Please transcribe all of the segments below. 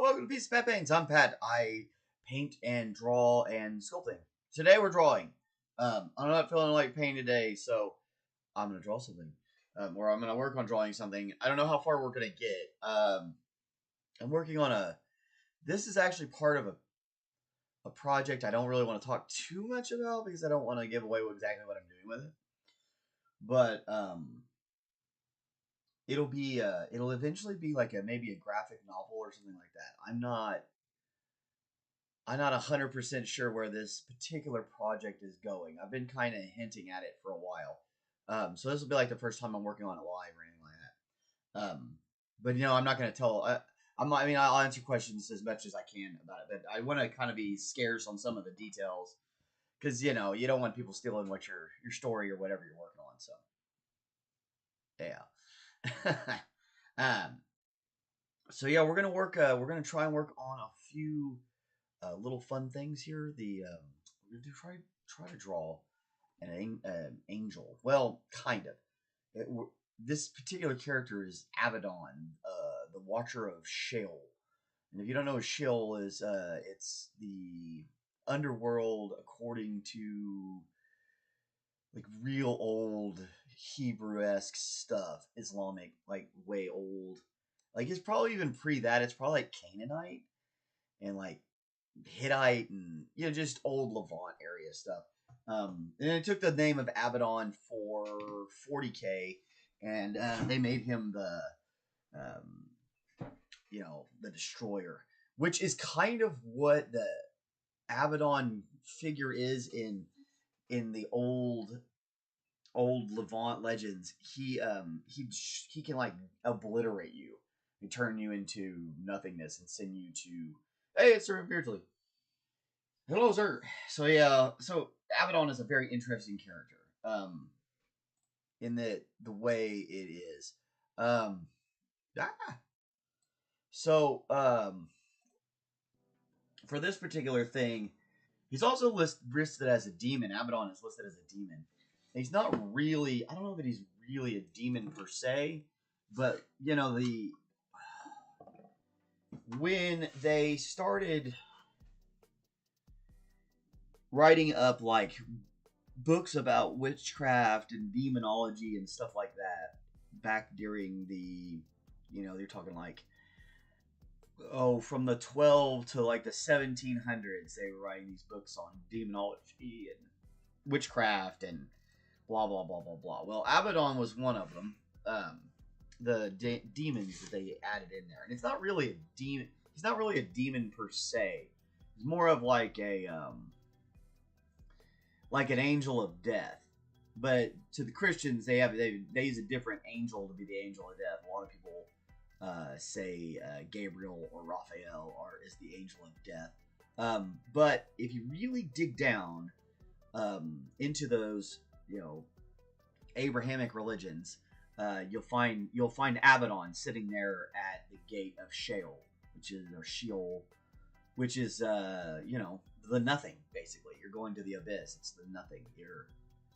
welcome to Piece of Pat Paints. I'm Pat. I paint and draw and sculpting. Today we're drawing. I'm not feeling like painting today, so I'm gonna draw something. Or I'm gonna work on drawing something. I don't know how far we're gonna get. I'm working on a. This is actually part of a project I don't really want to talk too much about because I don't want to give away exactly what I'm doing with it. But it'll eventually be like maybe a graphic novel or something like that. I'm not 100% sure where this particular project is going. I've been kind of hinting at it for a while. So this will be like the first time I'm working on it live or anything like that. But I'm not going to tell. I'll answer questions as much as I can about it, but I want to kind of be scarce on some of the details because you don't want people stealing what your story or whatever you're working on. So yeah. So yeah, we're gonna try and work on a few little fun things here. We're gonna try to draw an angel. Well, kind of. This particular character is Abaddon, the Watcher of Sheol. And if you don't know what Sheol is, it's the underworld according to like real old Hebrew-esque stuff, Islamic, like way old. Like it's probably even pre that. It's probably like Canaanite and like Hittite and just old Levant area stuff. And it took the name of Abaddon for 40K, and they made him the destroyer, which is kind of what the Abaddon figure is in the old Levant legends. He can like obliterate you and turn you into nothingness and send you to, hey, it's Sir McBeardsly. Hello, sir. So yeah, so Abaddon is a very interesting character. In the way it is. So for this particular thing, he's also listed as a demon. Abaddon is listed as a demon. He's not really. I don't know that he's really a demon per se, but when they started writing up like books about witchcraft and demonology and stuff like that back during the they're talking like from the 12 to like the 1700s, they were writing these books on demonology and witchcraft and blah blah blah blah blah. Well, Abaddon was one of them. The demons that they added in there, and it's not really a demon. He's not really a demon per se. He's more of like an angel of death. But to the Christians, they use a different angel to be the angel of death. A lot of people say Gabriel or Raphael is the angel of death. But if you really dig down into those Abrahamic religions, you'll find Abaddon sitting there at the gate of Sheol, which is the nothing. Basically, you're going to the abyss. It's the nothing.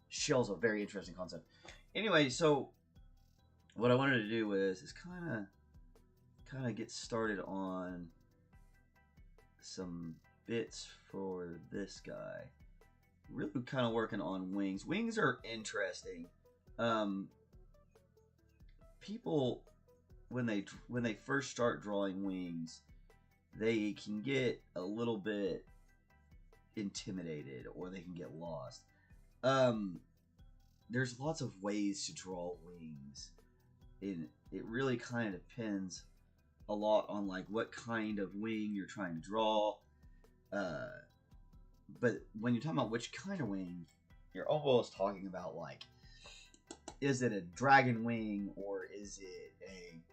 Sheol's a very interesting concept. Anyway, so what I wanted to do is kind of get started on some bits for this guy. Really kind of working on wings. Wings are interesting. People when they first start drawing wings, they can get a little bit intimidated or they can get lost. There's lots of ways to draw wings. It really kind of depends a lot on like what kind of wing you're trying to draw. But when you're talking about which kind of wing, you're almost talking about like, is it a dragon wing or is it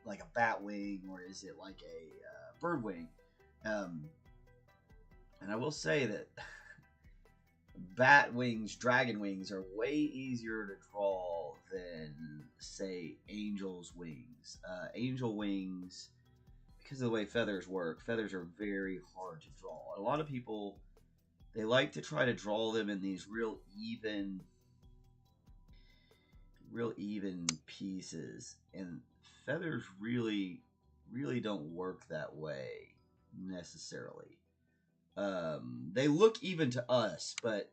a bat wing or is it like a bird wing? And I will say that bat wings, dragon wings are way easier to draw than say angel's wings. Angel wings, because of the way feathers work, feathers are very hard to draw. A lot of people, they like to try to draw them in these real even pieces, and feathers really don't work that way. necessarily. They look even to us, but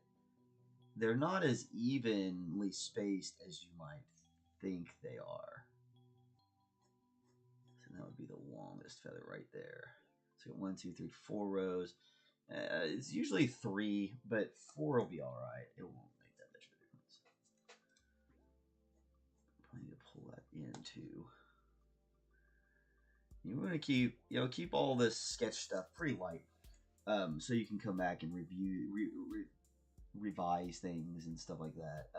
they're not as evenly spaced as you might think they are. So that would be the longest feather right there. So 1, 2, 3, 4 rows. It's usually 3, but 4 will be all right. It won't make that much of a difference. Probably need to pull that in too. You want to keep all this sketch stuff pretty light, so you can come back and revise things and stuff like that.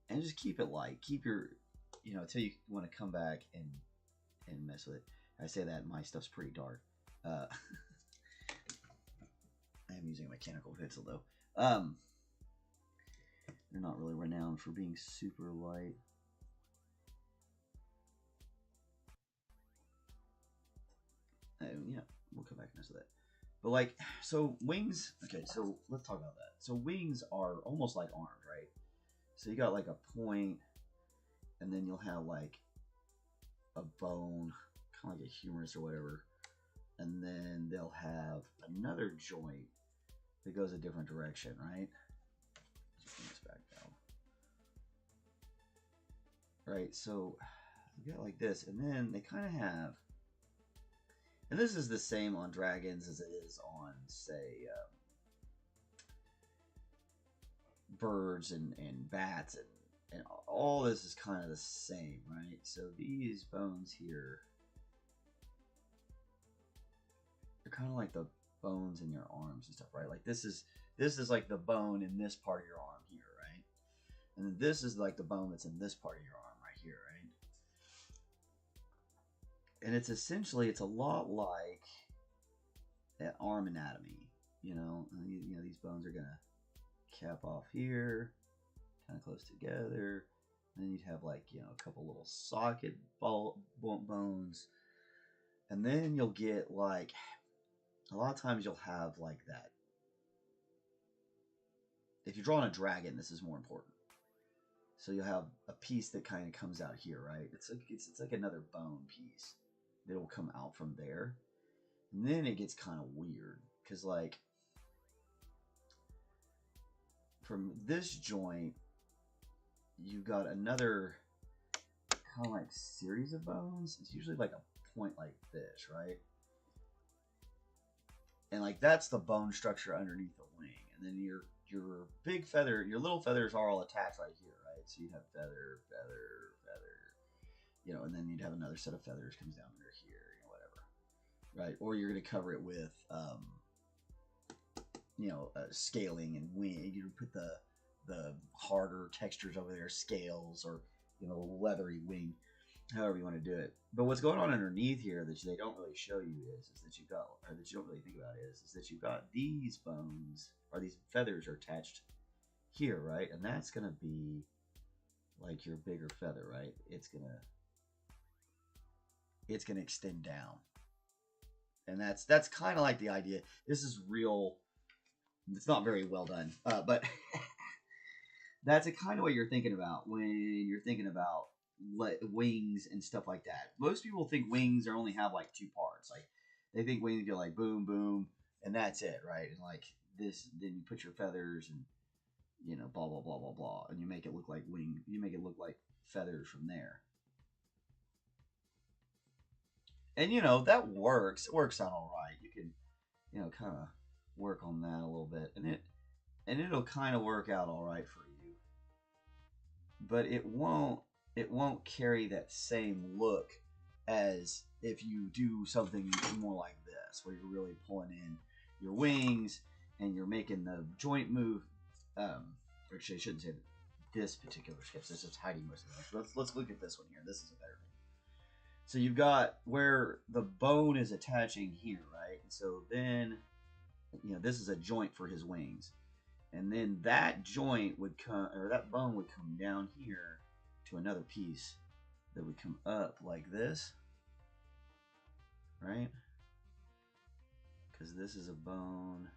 And just keep it light. Keep your, until you want to come back and mess with it. I say that my stuff's pretty dark. I am using a mechanical pencil though. They're not really renowned for being super light. Yeah, we'll come back and mess with that. But like, so wings. Okay, so let's talk about that. So wings are almost like arms, right? So you got like a point, and then you'll have like a bone, kind of like a humerus or whatever, and then they'll have another joint that goes a different direction, right? Let's bring this back down. Right, so you got like this, and then they kind of have, and this is the same on dragons as it is on, say, birds and bats, and all this is kind of the same, right? So these bones here, they're kind of like the bones in your arms and stuff, right? Like this is like the bone in this part of your arm here, right? And then this is like the bone that's in this part of your arm right here, right? And it's essentially, it's a lot like arm anatomy, these bones are gonna cap off here, kind of close together. And then you'd have like, a couple little socket bones. And then you'll get like, a lot of times you'll have like that. If you're drawing a dragon, this is more important. So you'll have a piece that kind of comes out here, right? It's like another bone piece that will come out from there. And then it gets kind of weird, because like, from this joint, you've got another kind of like series of bones. It's usually like a point like this, right? And like that's the bone structure underneath the wing. And then your big feather, your little feathers are all attached right here, right? So you'd have feather, and then you'd have another set of feathers comes down under here, whatever, right? Or you're going to cover it with scaling and wing. You put the harder textures over there, scales, or leathery wing, however you want to do it. But what's going on underneath here that they don't really show you is that you've got, or that you don't really think about is that you've got these bones, or these feathers are attached here, right? And that's gonna be like your bigger feather, right? It's gonna extend down, and that's kind of like the idea. This is real. It's not very well done, but that's kind of what you're thinking about when you're thinking about wings and stuff like that. Most people think wings only have like 2 parts. Like they think wings go like boom, boom, and that's it, right? And like this, then you put your feathers and blah blah blah blah blah, and you make it look like wing. You make it look like feathers from there. And that works. It works out all right. You can kind of work on that a little bit, and it'll kind of work out all right for you. But it won't carry that same look as if you do something more like this, where you're really pulling in your wings and you're making the joint move. Actually, I shouldn't say this particular sketch. This is hiding most of the things. Let's look at this one here. This is a better thing. So you've got where the bone is attaching here, right? So then, this is a joint for his wings. And then that joint would come, or that bone would come down here to another piece that would come up like this, right? Because this is a bone,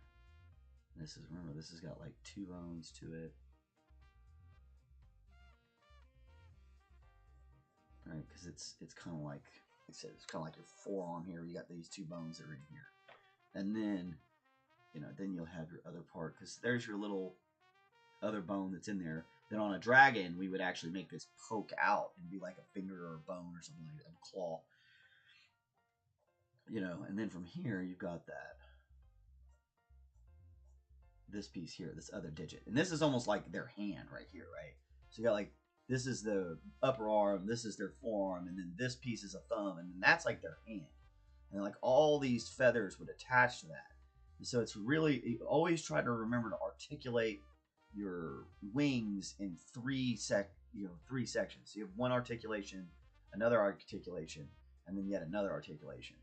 This is, remember, this has got like 2 bones to it. Right, because it's kind of like I said, it's kind of like your forearm here. You got these 2 bones that are in here, and then then you'll have your other part, because there's your little other bone that's in there. Then on a dragon, we would actually make this poke out and be like a finger or a bone or something like that, a claw. And then from here you've got this piece here, this other digit, and this is almost like their hand right here, right? So you got like, this is the upper arm, this is their forearm, and then this piece is a thumb, and then that's like their hand. And like all these feathers would attach to that. And so it's really, always try to remember to articulate your wings in 3 sections. So you have one articulation, another articulation, and then yet another articulation.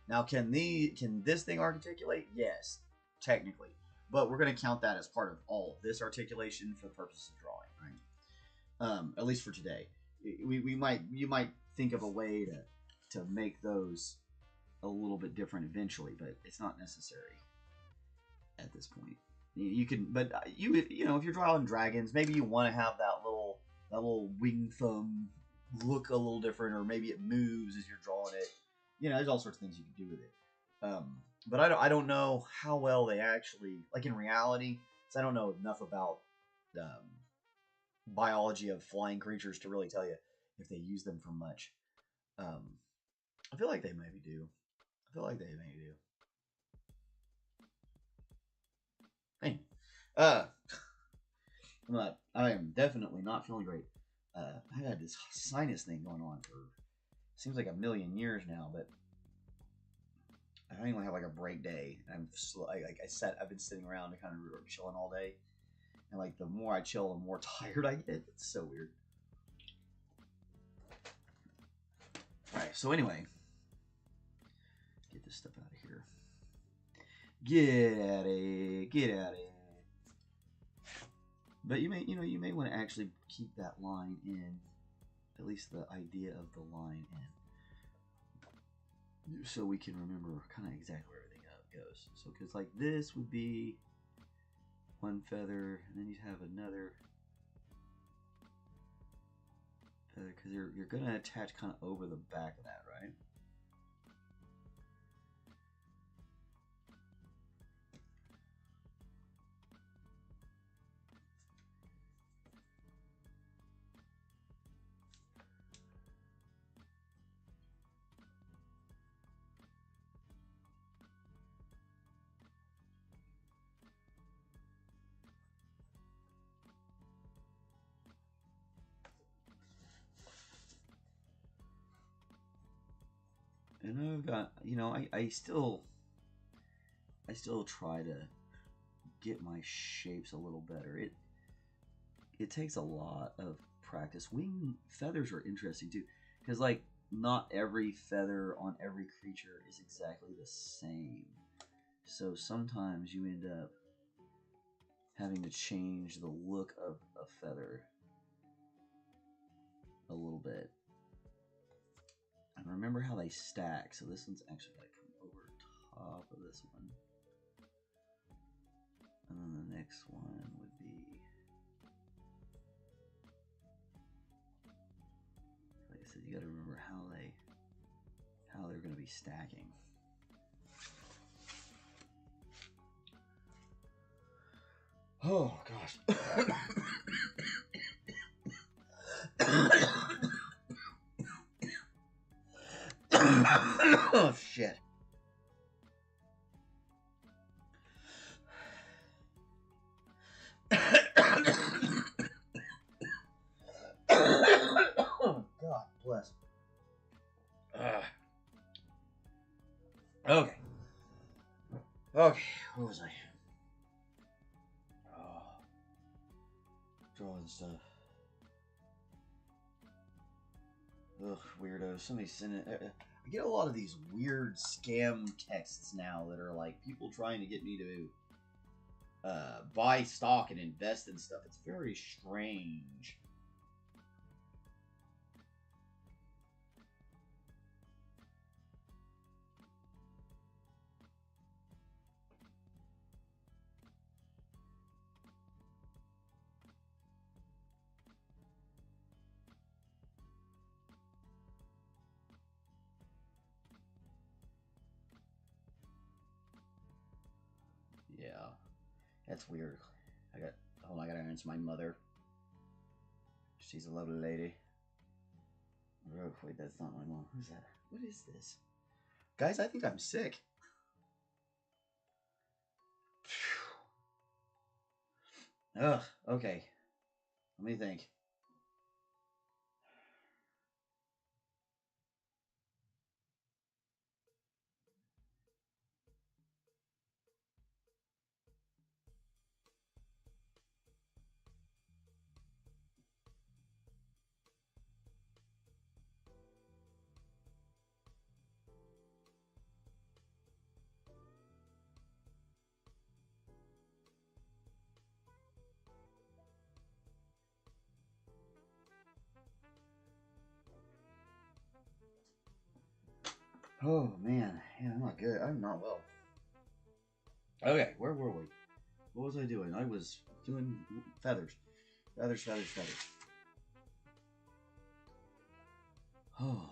Now, can this thing articulate? Yes, technically. But we're going to count that as part of all of this articulation for the purpose of drawing, right? At least for today. You might think of a way to make those a little bit different eventually, but it's not necessary at this point. You can, but if you're drawing dragons, maybe you want to have that little wing thumb look a little different, or maybe it moves as you're drawing it. There's all sorts of things you can do with it. But I don't know how well they actually, like in reality, because I don't know enough about biology of flying creatures to really tell you if they use them for much. I feel like they maybe do. Hey, I am definitely not feeling great. I've had this sinus thing going on for seems like a million years now, but I finally have like a break day. I'm like I said, I've been sitting around and kind of chilling all day, and like the more I chill, the more tired I get. It's so weird. All right, so anyway, get this stuff out of here. Get out of it. But you may want to actually keep that line in, at least the idea of the line in, so we can remember kind of exactly where everything goes. So, because like this would be one feather, and then you'd have another feather, because you're going to attach kind of over the back of that, right? And I've got, I still try to get my shapes a little better. It takes a lot of practice. Wing feathers are interesting too, because like not every feather on every creature is exactly the same. So sometimes you end up having to change the look of a feather a little bit. And remember how they stack. So this one's actually got to come over top of this one. And then the next one would be, like I said, you got to remember how they're going to be stacking. Oh gosh. Oh shit. Oh God bless. Okay. Okay, where was I? Oh, drawing stuff. Ugh, weirdos. Somebody sent it. I get a lot of these weird scam texts now that are like people trying to get me to buy stock and invest in stuff. It's very strange. That's weird. Hold on, I gotta answer my mother. She's a lovely lady. Oh, wait, that's not my mom. Who's that? What is this? Guys, I think I'm sick. Ugh, okay. Let me think. Oh, man. Yeah, I'm not good. I'm not well. Okay, where were we? What was I doing? I was doing feathers. Feathers, feathers, feathers. Oh.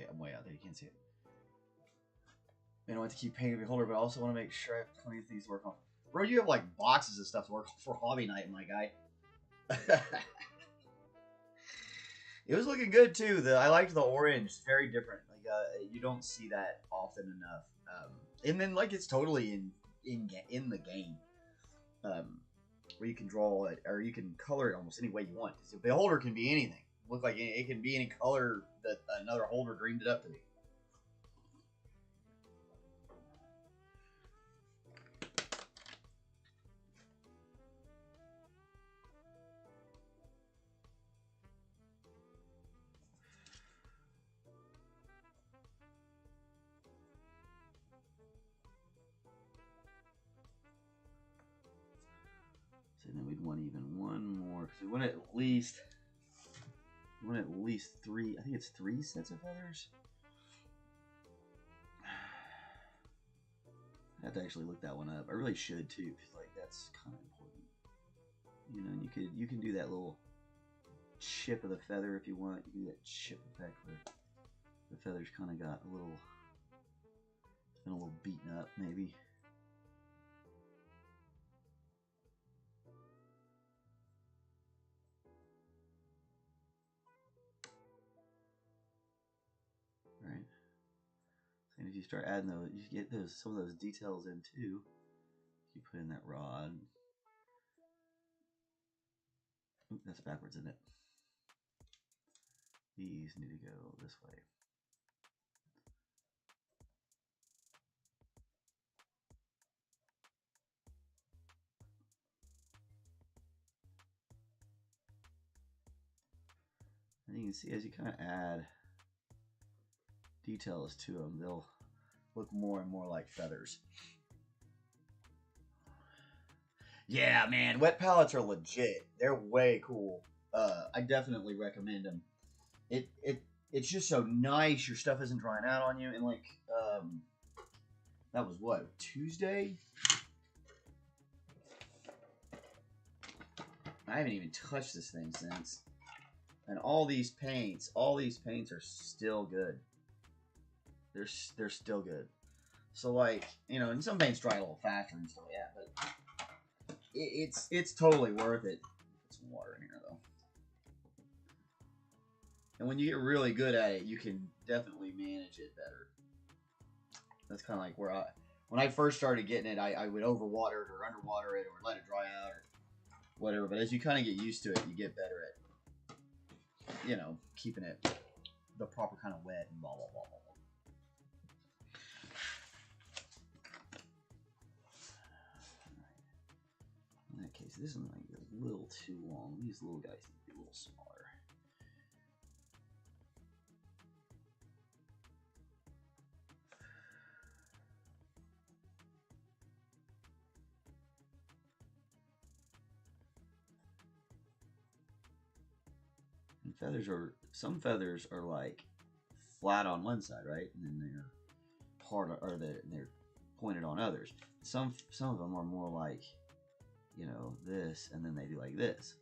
I'm way out there. You can't see it. I don't want to keep painting the holder, but I also want to make sure I have plenty of things to work on. Bro, you have like boxes of stuff to work on for hobby night, my guy. It was looking good too. I liked the orange. It's very different. Like you don't see that often enough. And then like it's totally in the game. Where you can draw it or you can color it almost any way you want. Because the holder can be anything. Look like it can be any color that another holder dreamed it up to be. So then we'd want even one more because we want at least three. I think it's 3 sets of feathers. I have to actually look that one up. I really should too, because like that's kind of important. You know, and you can do that little chip of the feather if you want. You can do that chip effect where the feather's kind of got a little, been a little beaten up maybe. Right. And if you start adding those, you get some of those details in too. You put in that rod. Oop, that's backwards, isn't it? These need to go this way. And you can see as you kind of add details to them, they'll look more and more like feathers. Yeah, man, wet palettes are legit. They're way cool. I definitely recommend them. It's just so nice. Your stuff isn't drying out on you, and like that was what, Tuesday? I haven't even touched this thing since. And all these paints are still good. They're still good. So like, you know, and some paints dry a little faster and stuff like that, but it's totally worth it. Put some water in here though. And when you get really good at it, you can definitely manage it better. That's kind of like where when I first started getting it, I would overwater it or underwater it or let it dry out or whatever. But as you kind of get used to it, you get better at, you know, keeping it the proper kind of wet and blah, blah, blah, blah, blah. In that case, this one might be a little too long. These little guys need to be a little smaller. And feathers are, some feathers are like flat on one side, right? And then they're they're pointed on others. Some of them are more like, you know, this, and then they do like this.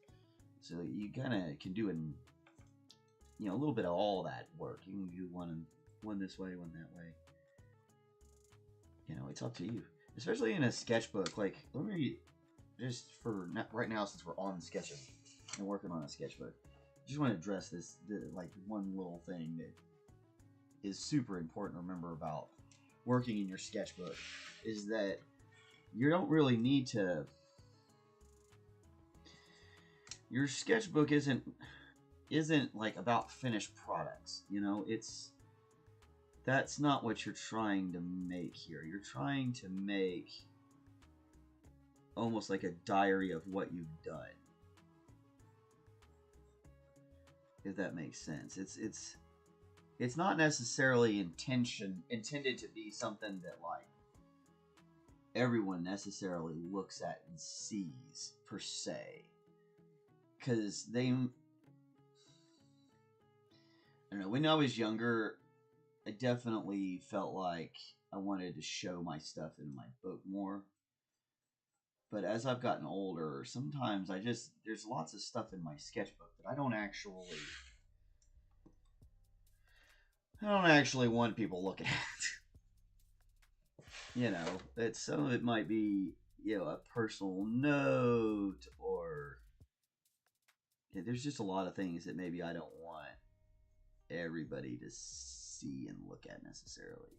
So you kind of can do you know, a little bit of all that work. You can do one this way, one that way. You know, it's up to you. Especially in a sketchbook. Like, let me just for right now, since we're on sketching and working on a sketchbook, I just want to address this like one little thing that is super important to remember about working in your sketchbook is that you don't really need to. Your sketchbook isn't like about finished products, you know. That's not what you're trying to make here. You're trying to make almost like a diary of what you've done, if that makes sense. It's not necessarily intended to be something that like everyone necessarily looks at and sees per se. Because I don't know, when I was younger, I definitely felt like I wanted to show my stuff in my book more. But as I've gotten older, sometimes there's lots of stuff in my sketchbook that I don't actually want people looking at. You know, that some of it might be, you know, a personal note or... Yeah, there's just a lot of things that maybe I don't want everybody to see and look at necessarily.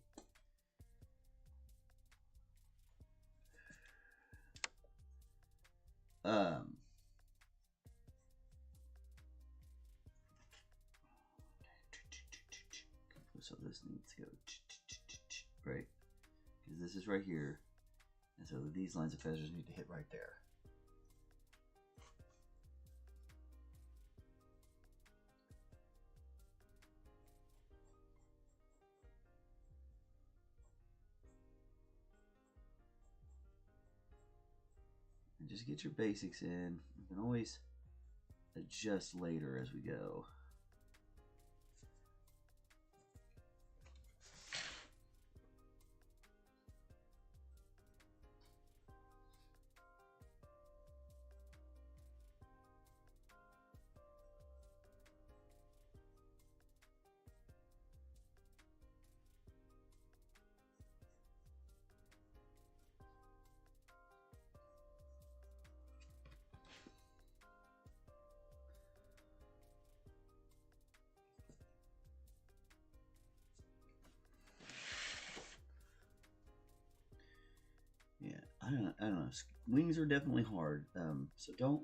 So this needs to go right, because this is right here, and so these lines of feathers need to hit right there. And just get your basics in. You can always adjust later as we go. Yeah, I don't know. Wings are definitely hard. So don't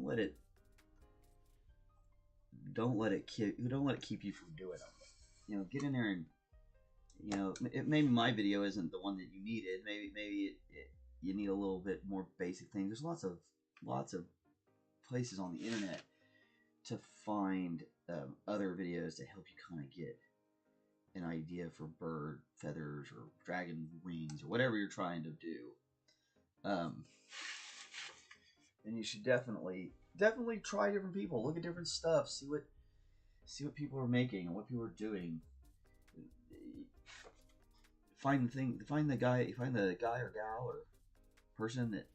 let it keep you from doing them. You know, get in there and, you know, maybe my video isn't the one that you needed. Maybe you need a little bit more basic things. There's lots of places on the internet to find other videos to help you kind of get an idea for bird feathers or dragon wings or whatever you're trying to do. And you should definitely try different people, look at different stuff, see what people are making and what people are doing. Find the guy or gal or person that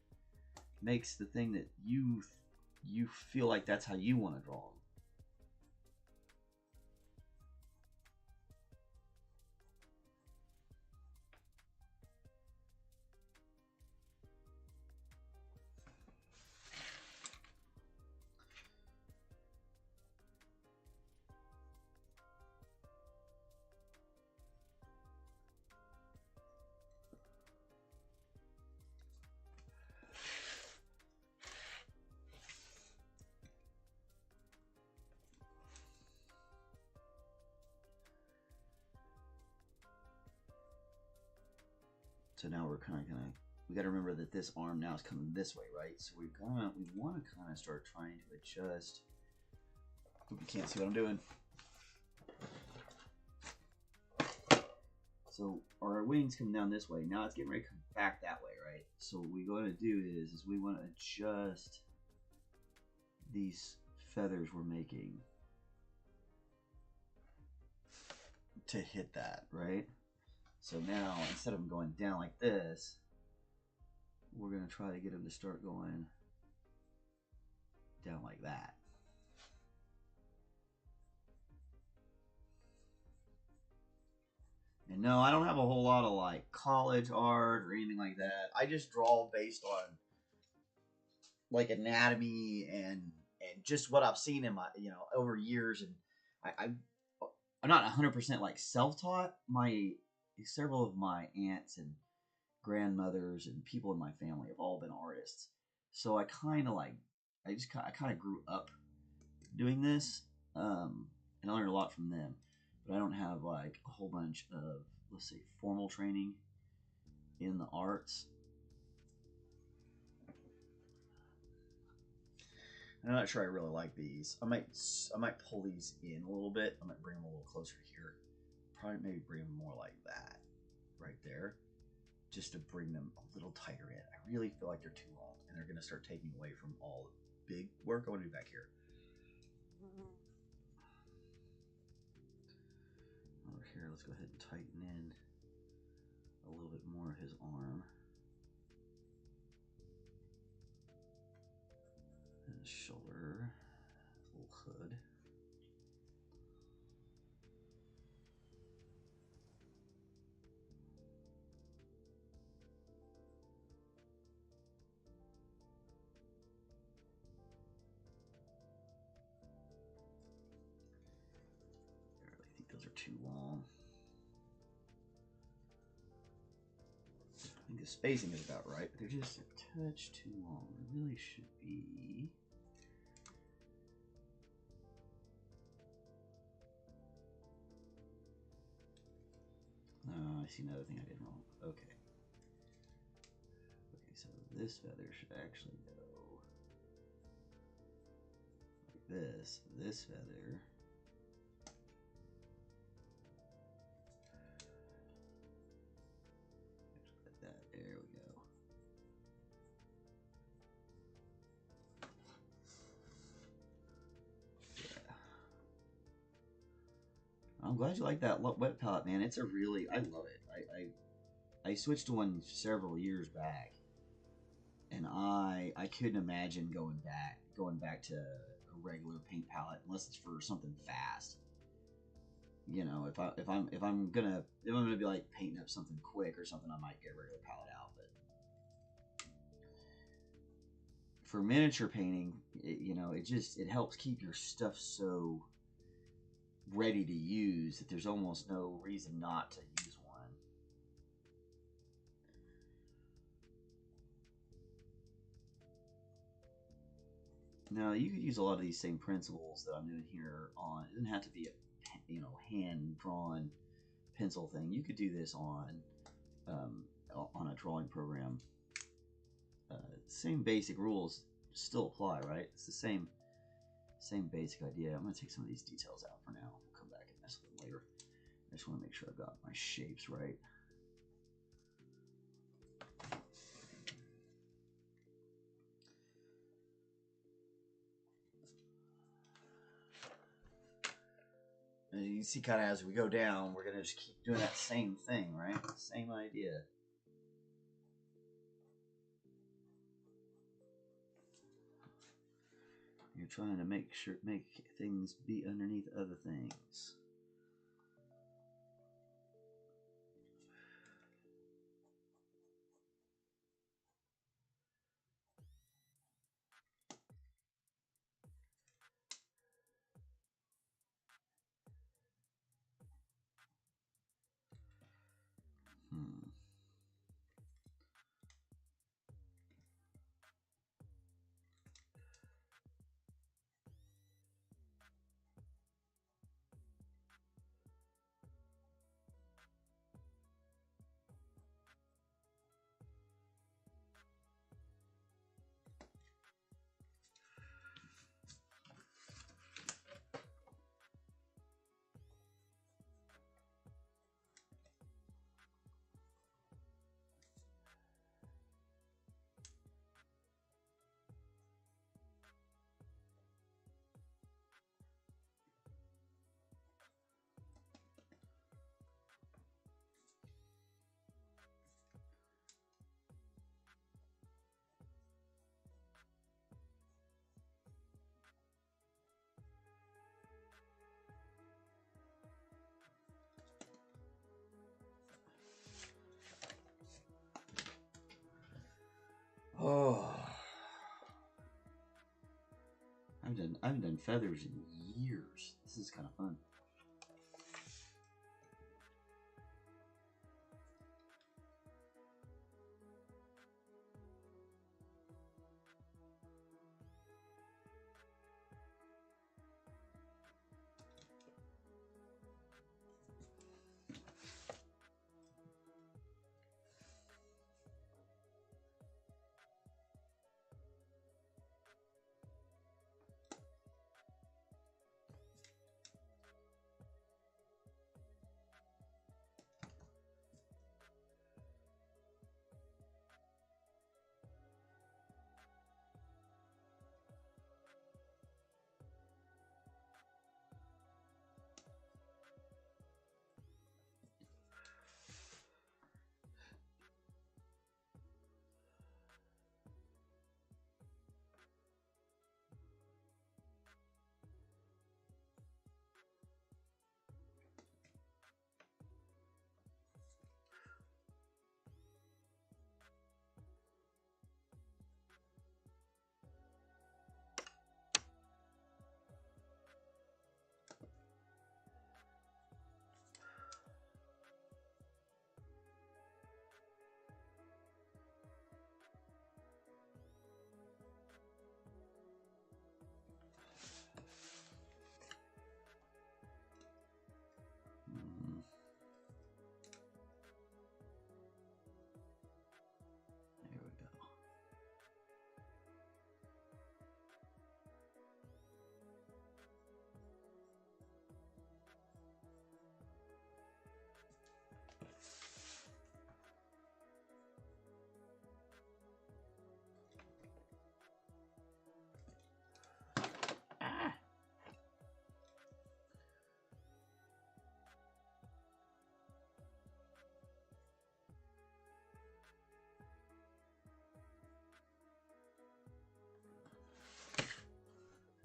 makes the thing that you feel like that's how you want to draw them. So now we're kind of gonna, we got to remember that this arm now is coming this way, right? So we want to kind of start trying to adjust. Hope you can't see what I'm doing. So our wings come down this way. Now it's getting ready to come back that way, right? So what we're going to do is we want to adjust these feathers we're making to hit that, right? So now instead of them going down like this, we're going to try to get them to start going down like that. And no, I don't have a whole lot of like college art or anything like that. I just draw based on like anatomy and just what I've seen in my, you know, over years. And I'm not 100% like self-taught. Several of my aunts and grandmothers and people in my family have all been artists. So I kind of like, I kind of grew up doing this, and I learned a lot from them. But I don't have like a whole bunch of, let's say, formal training in the arts. I'm not sure I really like these. I might pull these in a little bit. I might bring them a little closer here. Probably maybe bring them more like that, right there, just to bring them a little tighter in. I really feel like they're too long, and they're going to start taking away from all the big work I want to do back here. Over here, let's go ahead and tighten in a little bit more of his arm. And his shoulder, little hood. I really think those are too long. I think the spacing is about right, but they're just a touch too long. It really should be. Oh, I see another thing I did wrong. Okay. Okay, so this feather should actually go like this. This feather. Like that. There we go. Yeah. I'm glad you like that wet palette, man. It's a really, I love it. I switched to one several years back, and I couldn't imagine going back to a regular paint palette unless it's for something fast. You know, if I'm gonna be like painting up something quick or something, I might get a regular palette out. But for miniature painting, you know, it helps keep your stuff so ready to use that there's almost no reason not to use one. Now you could use a lot of these same principles that I'm doing here on. It doesn't have to be a, you know, hand drawn pencil thing. You could do this on a drawing program. Same basic rules still apply, right? It's the same basic idea. I'm going to take some of these details out for now. We'll come back and mess with them later. I just want to make sure I've got my shapes right. And you can see kind of as we go down, we're going to just keep doing that same thing, right? Same idea. You're trying to make things be underneath other things. I haven't done feathers in years. This is kind of fun. There we go.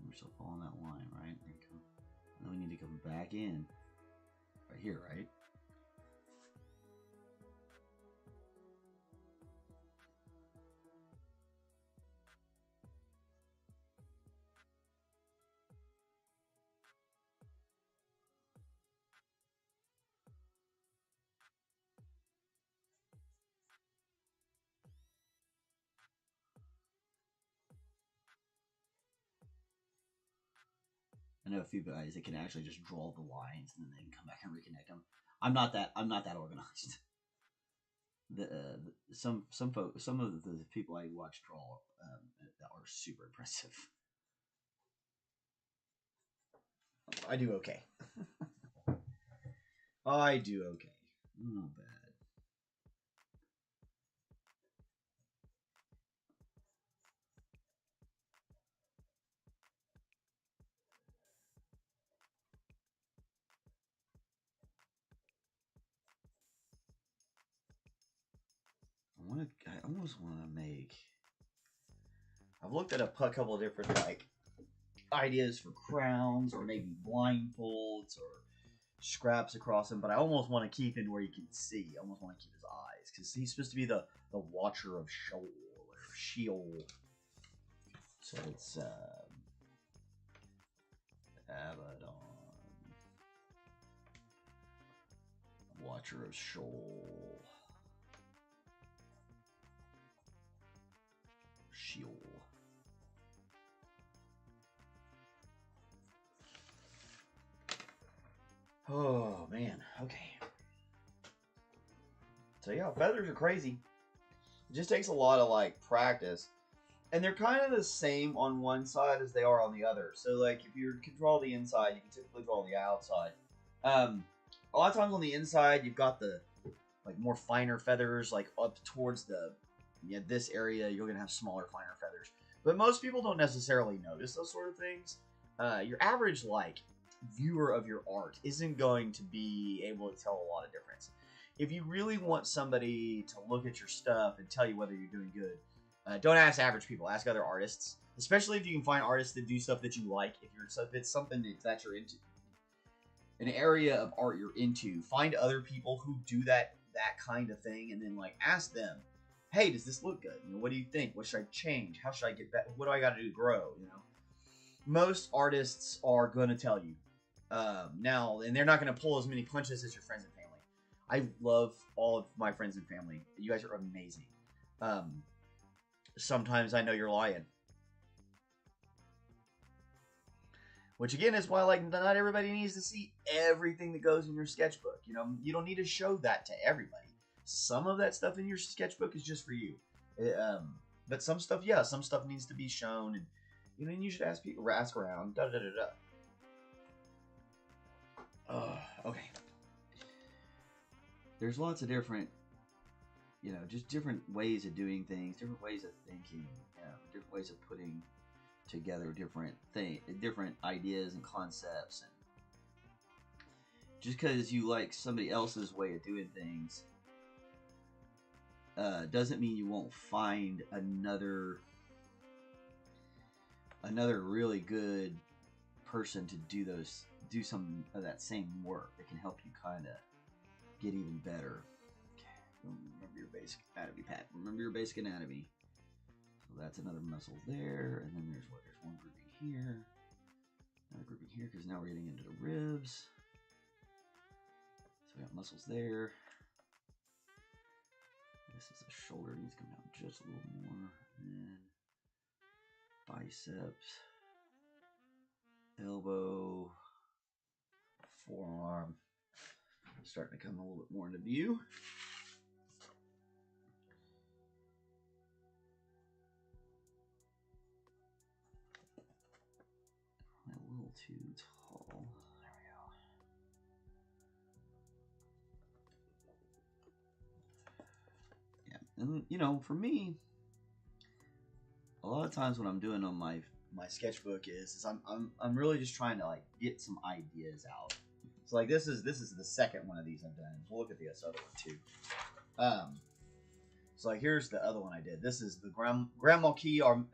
We're still following that line, right? There you go. And then we need to come back in. Right here, right? I know a few guys that can actually just draw the lines and then they can come back and reconnect them. I'm not that organized. Some of the people I watch draw are super impressive. I do okay. I do okay. Not bad. I almost want to make. I've looked at a couple of different like ideas for crowns or maybe blindfolds or scraps across him, but I almost want to keep him where you can see. I almost want to keep his eyes because he's supposed to be the watcher of Sheol or Sheol. So it's Abaddon, watcher of Sheol. Sheol. Oh man, okay. So yeah, feathers are crazy. It just takes a lot of like practice. And they're kind of the same on one side as they are on the other. So like if you can draw the inside, you can typically draw the outside. A lot of times on the inside you've got the like more finer feathers like up towards the this area. You're gonna have smaller, finer feathers. But most people don't necessarily notice those sort of things. Your average like viewer of your art isn't going to be able to tell a lot of difference. If you really want somebody to look at your stuff and tell you whether you're doing good, don't ask average people. Ask other artists, especially if you can find artists that do stuff that you like. If it's something that you're into, an area of art you're into, find other people who do that kind of thing, and then like ask them, hey, does this look good? You know, what do you think? What should I change? How should I get better? What do I got to do to grow? You know, most artists are going to tell you now, and they're not going to pull as many punches as your friends and family. I love all of my friends and family. You guys are amazing. Sometimes I know you're lying. Which again is why, like, not everybody needs to see everything that goes in your sketchbook. You know, you don't need to show that to everybody. Some of that stuff in your sketchbook is just for you. But some stuff, yeah, some stuff needs to be shown, and you know, you should ask people, ask around. Da da da da. Okay. There's lots of different, you know, just different ways of doing things, different ways of thinking, different ways of putting together different ideas and concepts, and just because you like somebody else's way of doing things doesn't mean you won't find another really good person to do some of that same work that can help you kind of get even better. Okay. Remember your basic anatomy, Pat. Remember your basic anatomy. So that's another muscle there, and then there's one grouping here, another grouping here, because now we're getting into the ribs. So we got muscles there. This is a shoulder, needs to come down just a little more, and then biceps, elbow, forearm, starting to come a little bit more into view. A little too tall. There we go. Yeah, and you know, for me, a lot of times when I'm doing on my sketchbook is I'm really just trying to like get some ideas out. So like this is the second one of these I've done. We'll look at this other one too. So like here's the other one I did. This is the Grand Marquis Amon.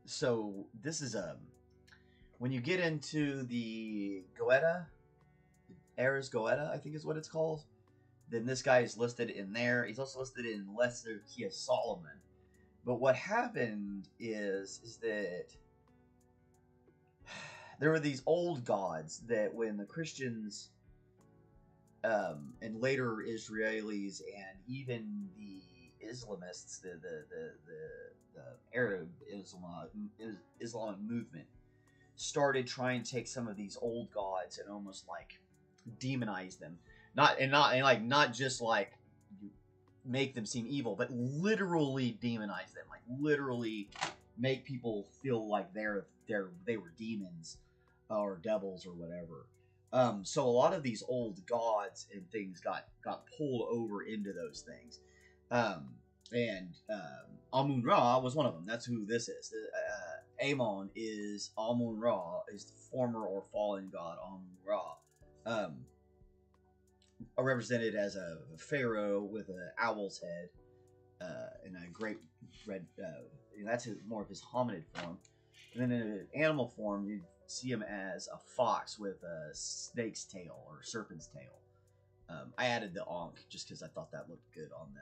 So this is when you get into the Goetta, Ares Goetta, I think is what it's called. Then this guy is listed in there. He's also listed in Lesser Key of Solomon. But what happened is that there were these old gods that when the Christians and later Israelis and even the Islamists, the Arab Islam movement started trying to take some of these old gods and almost like demonize them. Not just like make them seem evil, but literally demonize them, like literally make people feel like they were demons or devils or whatever. So a lot of these old gods and things got pulled over into those things, and Amun Ra was one of them. That's who this is. Amon is Amun Ra, is the former or fallen god Amun Ra. Represented as a pharaoh with an owl's head and a great red. That's more of his hominid form. And then in an animal form, you see him as a fox with a snake's tail or serpent's tail. I added the ankh just because I thought that looked good on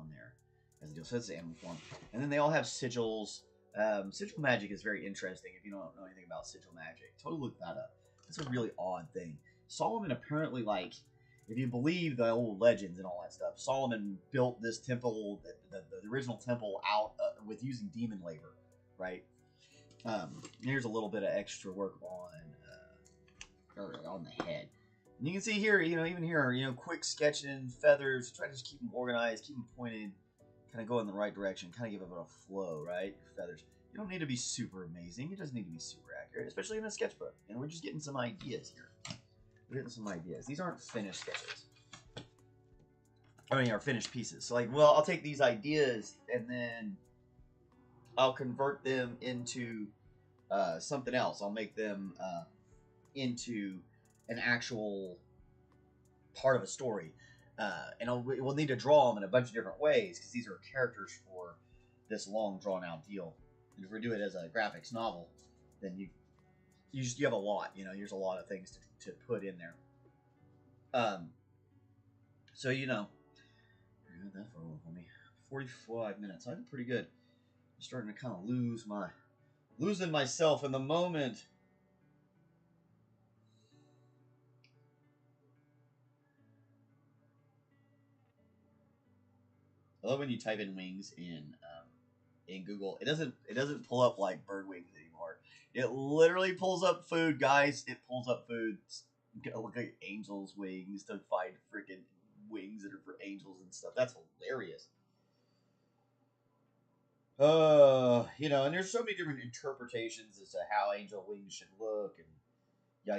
there as a deal. So that's the animal form. And then they all have sigils. Sigil magic is very interesting. If you don't know anything about sigil magic, totally look that up. It's a really odd thing. Solomon apparently, like, if you believe the old legends and all that stuff, Solomon built this temple, the original temple, out with using demon labor, right? Here's a little bit of extra work on the head. And you can see here, even here, quick sketching, feathers, try to just keep them organized, keep them pointed, kind of go in the right direction, kind of give it a flow, right? Feathers. You don't need to be super amazing. It doesn't need to be super accurate, especially in a sketchbook. And we're just getting some ideas here. We're getting some ideas. These aren't finished sketches. Are finished pieces. So I'll take these ideas and then I'll convert them into something else. I'll make them into an actual part of a story. And we'll need to draw them in a bunch of different ways because these are characters for this long drawn out deal. And if we do it as a graphics novel, then you have a lot. Here's a lot of things to put in there. So that for me. 45 minutes. I did pretty good. I'm starting to kind of losing myself in the moment. I love when you type in wings in Google. It doesn't pull up like bird wings anymore. It literally pulls up food, guys. It pulls up food. You gotta look like angels' wings to find freaking wings that are for angels and stuff. That's hilarious. And there's so many different interpretations as to how angel wings should look, and yeah.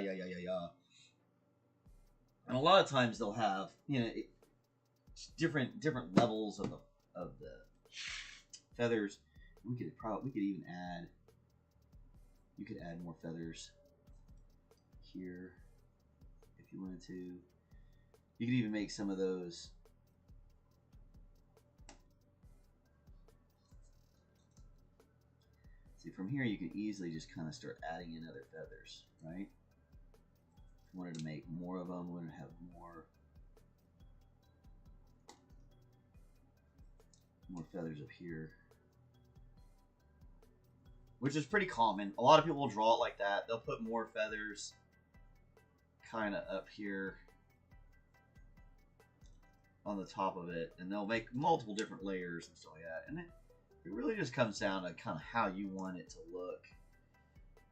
And a lot of times they'll have different levels of the feathers. We could even add. You could add more feathers here if you wanted to. You could even make some of those. See, from here you can easily just kind of start adding in other feathers, right? If you wanted to make more of them, we wanted to have more feathers up here, which is pretty common. A lot of people will draw it like that. They'll put more feathers kind of up here on the top of it, and they'll make multiple different layers and stuff like that. And it really just comes down to kind of how you want it to look.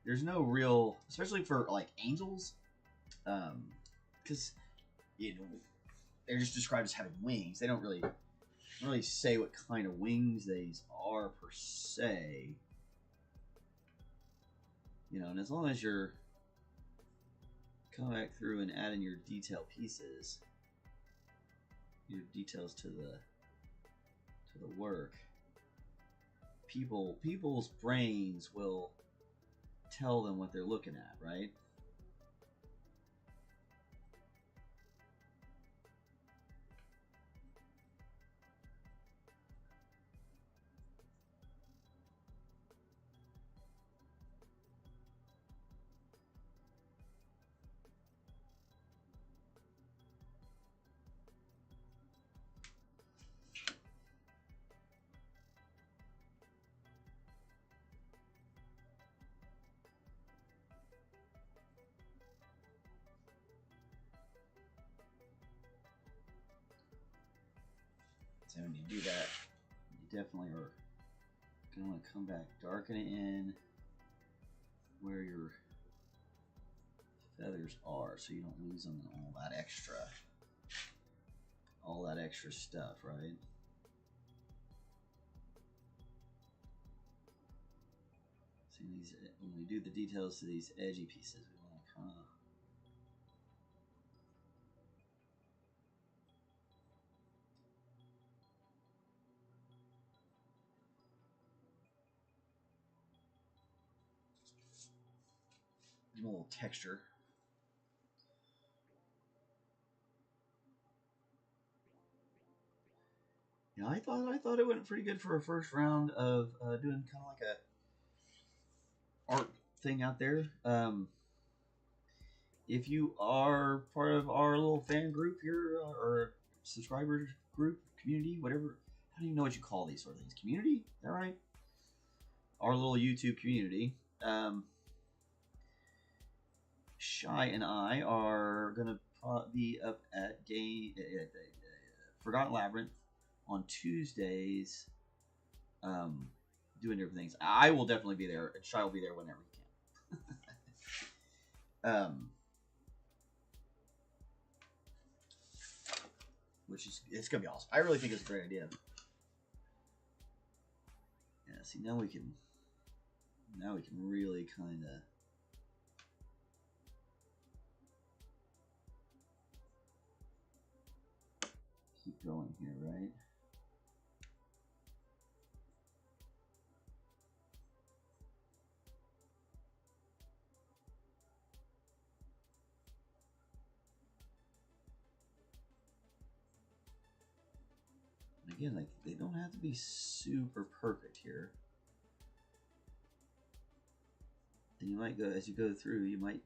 There's no real, especially for like angels, because they're just described as having wings. They don't really say what kind of wings these are per se. And as long as you're coming back through and adding your detail pieces, your details to the work, people's brains will tell them what they're looking at, right? So when you do that, you definitely are going to want to come back, darken it in where your feathers are, so you don't lose them in all that extra stuff, right? See, when we do the details to these edgy pieces, we want to kind of give them a little texture. I thought it went pretty good for a first round of doing kind of like a art thing out there. If you are part of our little fan group here, or subscriber group, community, whatever, I don't even know what you call these sort of things. Community? Is that right? Our little YouTube community. Shy and I are going to be up at Forgotten Labyrinth on Tuesdays, doing different things. I will definitely be there, and Shy will be there whenever he can. It's gonna be awesome. I really think it's a great idea. Yeah, see, now we can really kind of keep going here, right? Again, like, they don't have to be super perfect here. And you might go, as you go through, you might,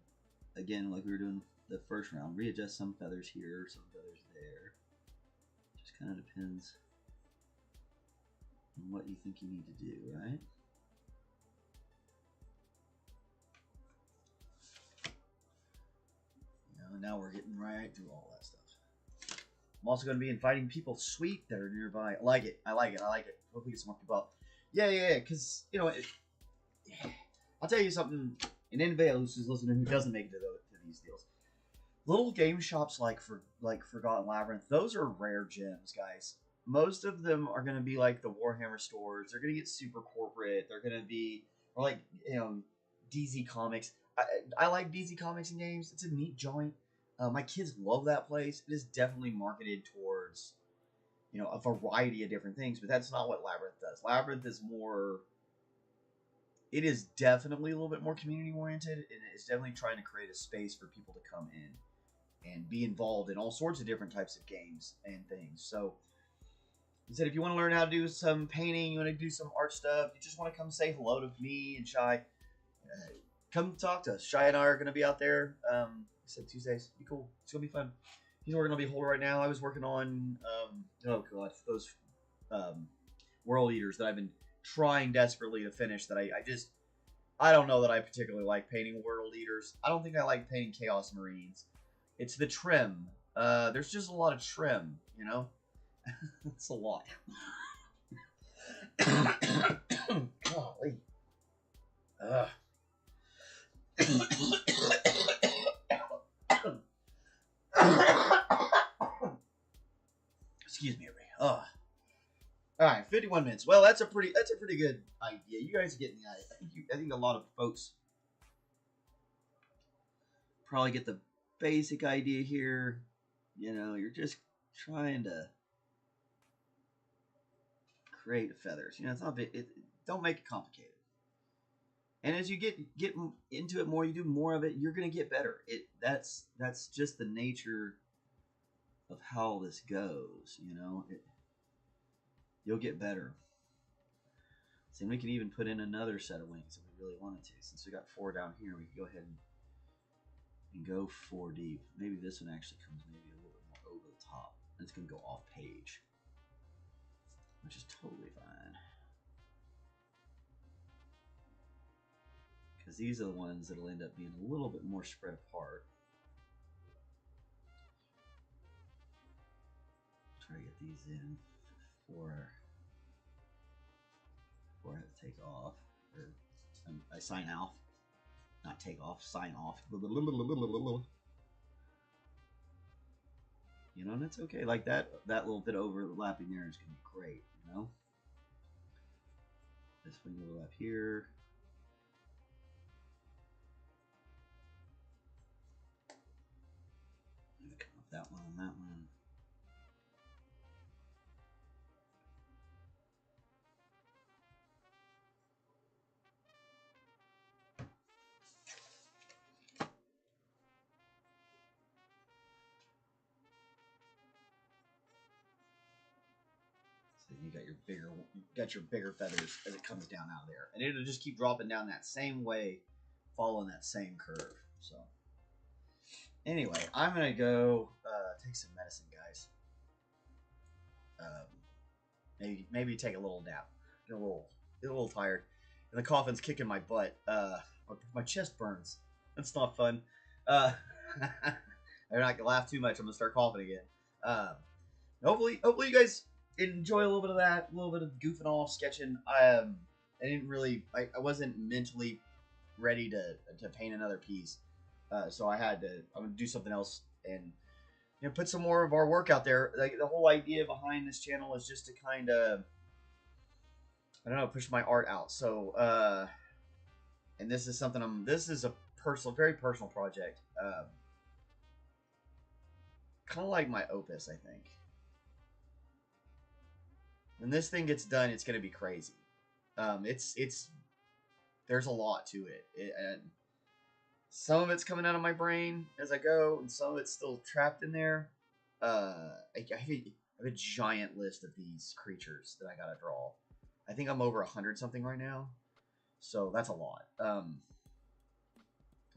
again, like we were doing the first round, readjust some feathers here, some feathers there. Just kind of depends and what you think you need to do, right? Now we're getting right through all that stuff. I'm also going to be inviting people sweet that are nearby. I like it. I like it. I like it. Hopefully get some more people out. Yeah. Because, I'll tell you something. An invalid who's listening who doesn't make it to these deals. Little game shops like Forgotten Labyrinth, those are rare gems, guys. Most of them are going to be like the Warhammer stores. They're going to get super corporate. They're going to be like, DZ Comics. I like DZ Comics and games. It's a neat joint. My kids love that place. It is definitely marketed towards, a variety of different things, but that's not what Labyrinth does. Labyrinth is more. It is definitely a little bit more community oriented, and it's definitely trying to create a space for people to come in and be involved in all sorts of different types of games and things. So, he said, if you want to learn how to do some painting, you want to do some art stuff, you just want to come say hello to me and Shy, come talk to us. Shy and I are going to be out there. He said Tuesdays. Be cool. It's going to be fun. He's working on Beholder right now. I was working on, those World Eaters that I've been trying desperately to finish that I don't know that I particularly like painting World Eaters. I don't think I like painting Chaos Marines. It's the trim. There's just a lot of trim, It's a lot. Golly. Excuse me, everybody. All right, 51 minutes. Well, that's a pretty good idea. You guys are getting the I think a lot of folks probably get the basic idea here. You're just trying to create feathers. It's not don't make it complicated. And as you get into it more, you do more of it, you're gonna get better. That's just the nature of how this goes. You'll get better. So we can even put in another set of wings if we really wanted to. Since we got 4 down here, we can go ahead and go 4 deep. Maybe this one actually comes maybe a little bit more over the top. And it's gonna go off page, which is totally fine. Because these are the ones that'll end up being a little bit more spread apart. Try to get these in before I have to take off. Or I sign off. Not take off, sign off. And it's okay. Like that little bit overlapping there is going to be great, This wing overlap here. Come up that one on that one. So you got your bigger feathers as it comes down out of there, and it'll just keep dropping down that same way, following that same curve. So. Anyway, I'm gonna go take some medicine, guys. Maybe take a little nap. Get a little tired, and the coughing's kicking my butt. My chest burns. That's not fun. I'm not gonna laugh too much. I'm gonna start coughing again. Hopefully you guys enjoy a little bit of that, a little bit of goofing off, sketching. I wasn't mentally ready to paint another piece. So I'm gonna do something else and put some more of our work out there. Like the whole idea behind this channel is just to kind of, I don't know, push my art out. So and this is something this is a very personal project. Kind of like my opus, I think. When this thing gets done, it's gonna be crazy. There's a lot to it. And some of it's coming out of my brain as I go, and some of it's still trapped in there. I have a giant list of these creatures that I gotta draw. I think I'm over 100 something right now, so that's a lot.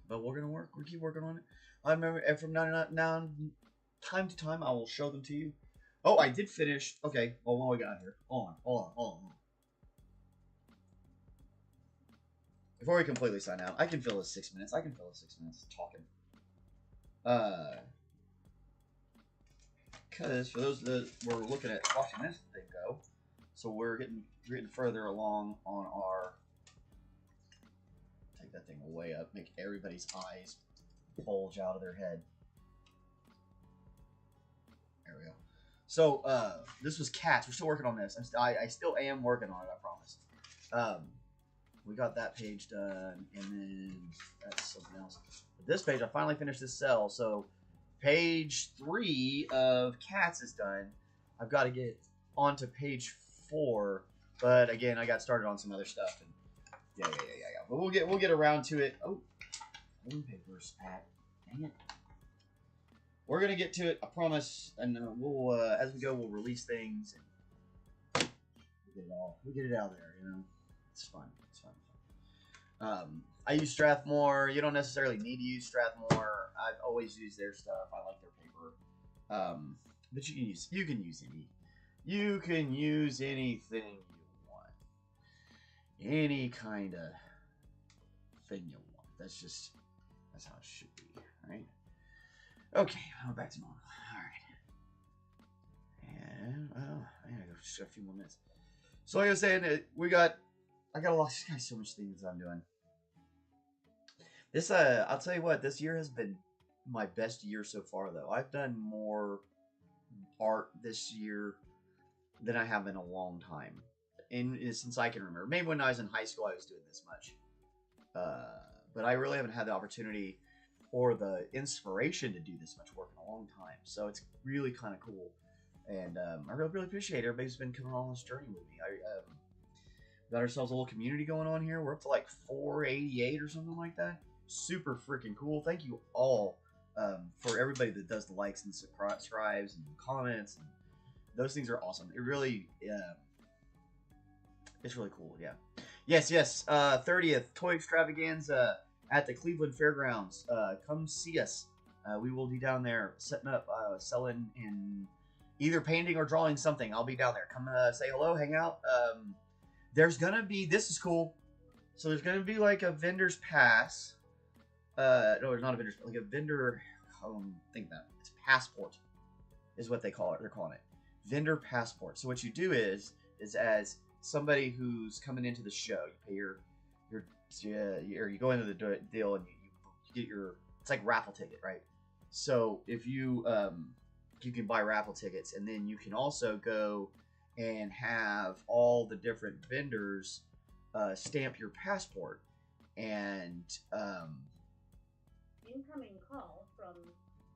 But we're gonna keep working on it. I remember, and from now time to time, I will show them to you. Oh, I did finish. Okay, well, what we got here? Hold on. before we completely sign out, I can fill this 6 minutes. I can fill this 6 minutes talking. Because for those that were looking at watching this thing go, so we're getting further along on our. Take that thing way up, make everybody's eyes bulge out of their head. There we go. So this was cats. We're still working on this. I still am working on it. I promise. We got that page done, and then that's something else. But this page, I finally finished this cell. So page 3 of cats is done. I've got to get onto page 4, but again, I got started on some other stuff. And yeah. But we'll get around to it. Oh, balloon paper's at. Dang it. We're gonna get to it, I promise. And we'll as we go, we'll release things and we'll get it out there. You know, it's fun. It's fun. I use Strathmore. You don't necessarily need to use Strathmore. I've always used their stuff. I like their paper. But you can use anything you want. Any kind of thing you want. That's how it should be, right? Okay, we're back to normal. All right. And I gotta go just a few more minutes. So like I was saying, I got a lot. So much things I'm doing. This I'll tell you what, this year has been my best year so far, though. I've done more art this year than I have in a long time, since I can remember. Maybe when I was in high school, I was doing this much, but I really haven't had the opportunity or the inspiration to do this much work in a long time. So it's really kind of cool, and I really appreciate everybody's been coming on this journey with me. Got ourselves a little community going on here. We're up to like 488 or something like that. Super freaking cool. Thank you all for everybody that does the likes and subscribes and comments. And those things are awesome. It really, it's really cool. Yeah. Yes. 30th Toy Extravaganza at the Cleveland Fairgrounds. Come see us. We will be down there setting up, selling, and either painting or drawing something. I'll be down there. Come say hello, hang out. There's gonna be, this is cool. So there's gonna be like a vendor's pass. No, it's not a vendor's, like a vendor. I don't think that it's passport, is what they call it. They're calling it vendor passport. So what you do is as somebody who's coming into the show, you pay you go into the deal and you get your, it's like raffle ticket, right? So if you can buy raffle tickets, and then you can also go and have all the different vendors stamp your passport. And incoming call from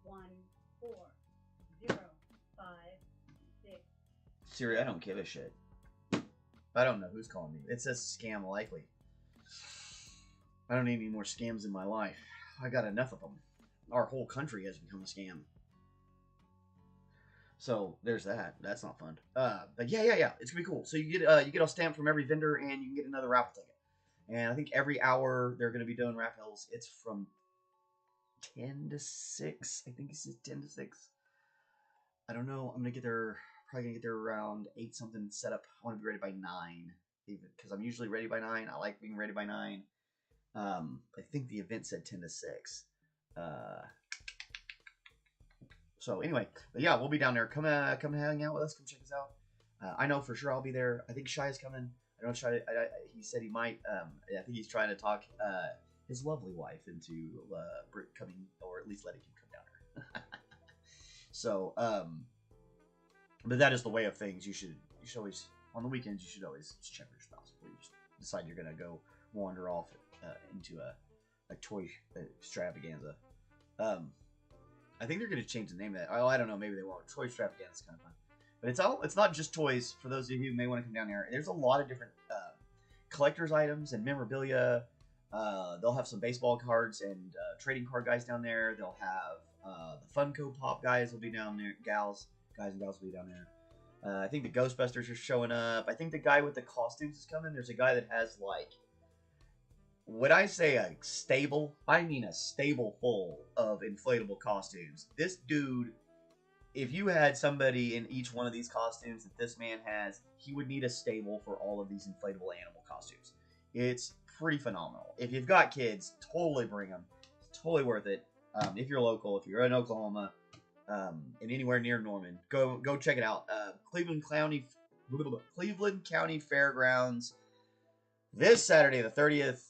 14056. Siri, I don't give a shit. I don't know who's calling me. It says scam likely. I don't need any more scams in my life. I got enough of them. Our whole country has become a scam. So there's that. That's not fun. But yeah. It's gonna be cool. So you get a stamp from every vendor, and you can get another raffle ticket. And I think every hour they're gonna be doing raffles. It's from 10 to 6. I think he says 10 to 6. I don't know. I'm gonna get there. Probably gonna get there around 8 something set up. I want to be ready by 9, even because I'm usually ready by 9. I like being ready by 9. I think the event said 10 to 6. So anyway, but yeah, we'll be down there. Come hang out with us. Come check us out. I know for sure I'll be there. I think Shy is coming. I don't Shy. He said he might. I think he's trying to talk his lovely wife into coming, or at least letting him come down there. So, but that is the way of things. You should always, on the weekends, you should always check with your spouse before you just decide you're gonna go wander off into a toy extravaganza. I think they're going to change the name of that. Oh, I don't know. Maybe they won't. Toy extravaganza is kind of fun. But it's not just toys. For those of you who may want to come down there, there's a lot of different collector's items and memorabilia. They'll have some baseball cards and trading card guys down there. They'll have the Funko Pop guys will be down there. Guys and gals will be down there. I think the Ghostbusters are showing up. I think the guy with the costumes is coming. There's a guy that has like, when I say a stable, I mean a stable full of inflatable costumes. This dude, if you had somebody in each one of these costumes that this man has, he would need a stable for all of these inflatable animal costumes. It's pretty phenomenal. If you've got kids, totally bring them. It's totally worth it. If you're local, if you're in Oklahoma, and anywhere near Norman, go check it out. Cleveland County Fairgrounds. This Saturday, the 30th,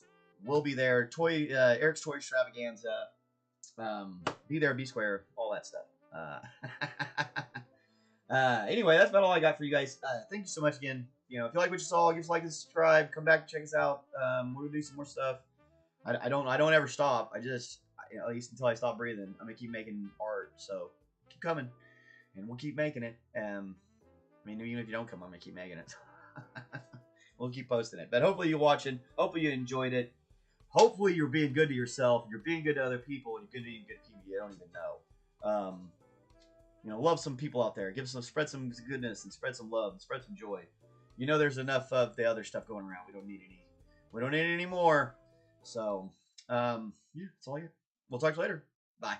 we'll be there. Eric's Toy Extravaganza. Be there, be square, all that stuff. Anyway, that's about all I got for you guys. Thank you so much again. You know, if you like what you saw, give us a like and subscribe. Come back and check us out. We're gonna do some more stuff. I don't ever stop. At least until I stop breathing, I'm gonna keep making art. So keep coming, and we'll keep making it. I mean, even if you don't come, I'm gonna keep making it. We'll keep posting it. But hopefully you're watching. Hopefully you enjoyed it. Hopefully you're being good to yourself. You're being good to other people, and you're being good to people you don't even know. You know, love some people out there. Spread some goodness and spread some love and spread some joy. You know, there's enough of the other stuff going around. We don't need any more. So, yeah, that's all I got. We'll talk to you later. Bye.